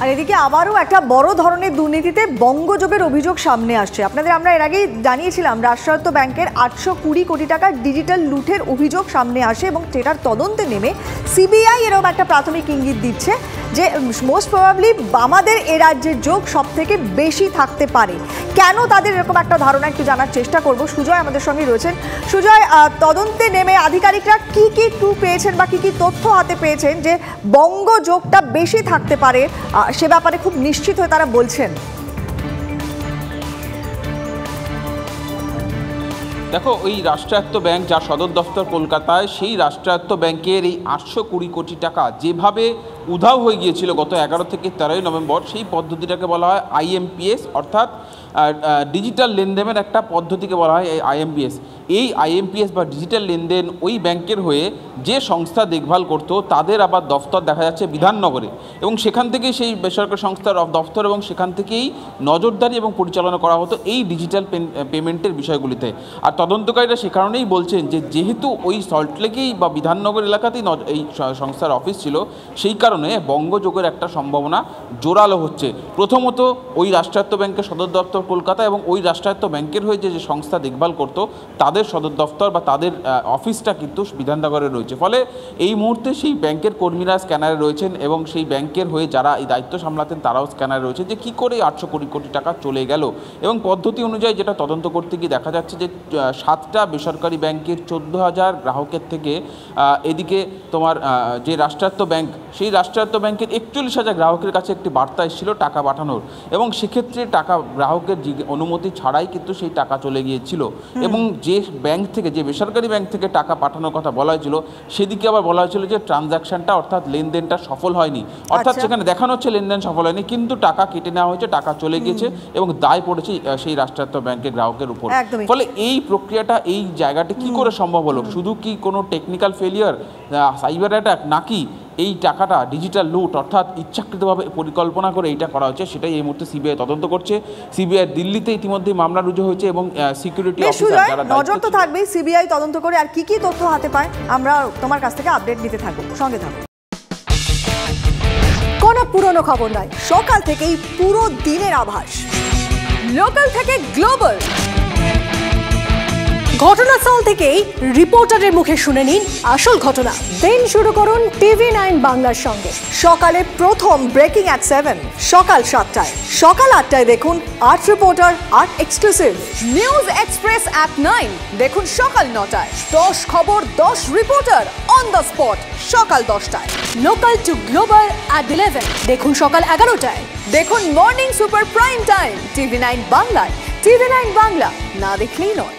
আর এদিকে আবারও একটা বড় ধরনের দুর্নীতিতে বঙ্গযোগের অভিযোগ সামনে আসছে। আপনাদের আমরা এর আগেই জানিয়েছিলাম রাষ্ট্রায়ত্ত ব্যাংকের 820 কোটি টাকার ডিজিটাল লুটের অভিযোগ সামনে আসে এবং সেটার তদন্তে নেমে সিবিআই এরকম একটা প্রাথমিক ইঙ্গিত দিচ্ছে যে মোস্ট প্রবাবলি আমাদের এ রাজ্যের যোগ সব থেকে বেশি থাকতে পারে। কেন তাদের এরকম একটা ধারণা একটু জানার চেষ্টা করব। সুজয় আমাদের সঙ্গে রয়েছেন। সুজয়, তদন্তে নেমে আধিকারিকরা কি কি ক্লু পেয়েছেন বা কি কি তথ্য হাতে পেয়েছেন যে বঙ্গ যোগটা বেশি থাকতে পারে, সে ব্যাপারে খুব নিশ্চিত হয়ে তারা বলছেন? দেখো, ওই রাষ্ট্রায়ত্ত ব্যাংক যার সদর দফতর কলকাতায়, সেই রাষ্ট্রায়ত্ত ব্যাংকের এই 820 কোটি টাকা যেভাবে উধাও হয়ে গিয়েছিল গত 11 থেকে 13 নভেম্বর, সেই পদ্ধতিটাকে বলা হয় আইএমপিএস, অর্থাৎ ডিজিটাল লেনদেনের একটা পদ্ধতিকে বলা হয় আইএমপিএস। এই আইএমপিএস বা ডিজিটাল লেনদেন ওই ব্যাংকের হয়ে যে সংস্থা দেখভাল করতো তাদের আবার দফতর দেখা যাচ্ছে বিধাননগরে, এবং সেখান থেকেই সেই বেসরকারি সংস্থার দফতর এবং সেখান থেকেই নজরদারি এবং পরিচালনা করা হতো এই ডিজিটাল পেমেন্টের বিষয়গুলিতে। আর তদন্তকারীরা সে কারণেই বলছেন যে যেহেতু ওই সল্টলেকেই বা বিধাননগর এলাকাতেই এই সংস্থার অফিস ছিল, সেই কারণে বঙ্গযোগের একটা সম্ভাবনা জোরালো হচ্ছে। প্রথমত ওই রাষ্ট্রায়ত্ত ব্যাংকের সদর দপ্তর কলকাতা এবং ওই রাষ্ট্রায়ত্ত ব্যাংকের হয়ে যে সংস্থা দেখভাল করতো তাদের সদর দপ্তর বা তাদের অফিসটা কিন্তু বিধাননগরে রয়েছে। ফলে এই মুহূর্তে সেই ব্যাংকের কর্মীরা স্ক্যানারে রয়েছেন এবং সেই ব্যাংকের হয়ে যারা এই দায়িত্ব সামলাতেন তারাও স্ক্যানারে রয়েছে যে কী করে 820 কোটি টাকা চলে গেল। এবং পদ্ধতি অনুযায়ী যেটা তদন্ত করতে গিয়ে দেখা যাচ্ছে যে 7টা বেসরকারি ব্যাংকের 14,000 গ্রাহকের থেকে এদিকে তোমার যে রাষ্ট্রায়ত্ত ব্যাংক, সেই রাষ্ট্রায়ত্ত ব্যাংকের 41,000 গ্রাহকের কাছে একটি বার্তা এসেছিল টাকা পাঠানোর, এবং সেক্ষেত্রে টাকা গ্রাহকের অনুমতি ছাড়াই কিন্তু সেই টাকা চলে গিয়েছিল। এবং যে ব্যাংক থেকে, যে বেসরকারি ব্যাংক থেকে টাকা পাঠানোর কথা বলা হয়েছিল, সেদিকে আবার বলা হয়েছিল যে ট্রানজ্যাকশনটা অর্থাৎ লেনদেনটা সফল হয়নি, অর্থাৎ সেখানে দেখানো হচ্ছে লেনদেন সফল হয়নি কিন্তু টাকা কেটে নেওয়া হয়েছে, টাকা চলে গিয়েছে এবং দায় পড়েছে সেই রাষ্ট্রায়ত্ত ব্যাংকের গ্রাহকের উপর। ফলে এই প্রক্রিয়াটা, এই জায়গাটা কি করে সম্ভব হলো? শুধু কি কোনো টেকনিক্যাল ফেলিয়ার, সাইবার অ্যাটাক, নাকি এই টাকাটা ডিজিটাল লুট, অর্থাৎ ইচ্ছাকৃতভাবে পরিকল্পনা করে এইটা করা হচ্ছে? সেটাই এই মুহূর্তে সিবিআই তদন্ত করছে। সিবিআই দিল্লিতে ইতিমধ্যে মামলা রুজু হয়েছে এবং সিকিউরিটি অফিসার যারা নজর তো থাকবেই সিবিআই তদন্ত করে আর কি কি তথ্য হাতে পায় আমরা তোমার কাছ থেকে আপডেট নিতে থাকবো। সঙ্গে থাকো। কোনো পুরনো খবর নয়, সকাল থেকেই পুরো দিনের আভাস, লোকাল থেকে গ্লোবাল, ঘটনাস্থল থেকেই রিপোর্টারের মুখে শুনে নিন আসল ঘটনা। দিন শুরু করুন TV9 বাংলার সঙ্গে। সকালে প্রথম ব্রেকিং অ্যাট 7, সকাল 7টায়, সকাল 8টায় দেখুন 8 reporter 8 exclusive. News express at 9 দেখুন সকাল 9টায়, 10 খবর 10 রিপোর্টার অন দ্য স্পট সকাল 10টায়। লোকাল টু গ্লোবাল অ্যাট 11 দেখুন সকাল 11টায়। দেখুন morning super prime time TV9 বাংলায়। TV9 বাংলা না দেখলেই নয়।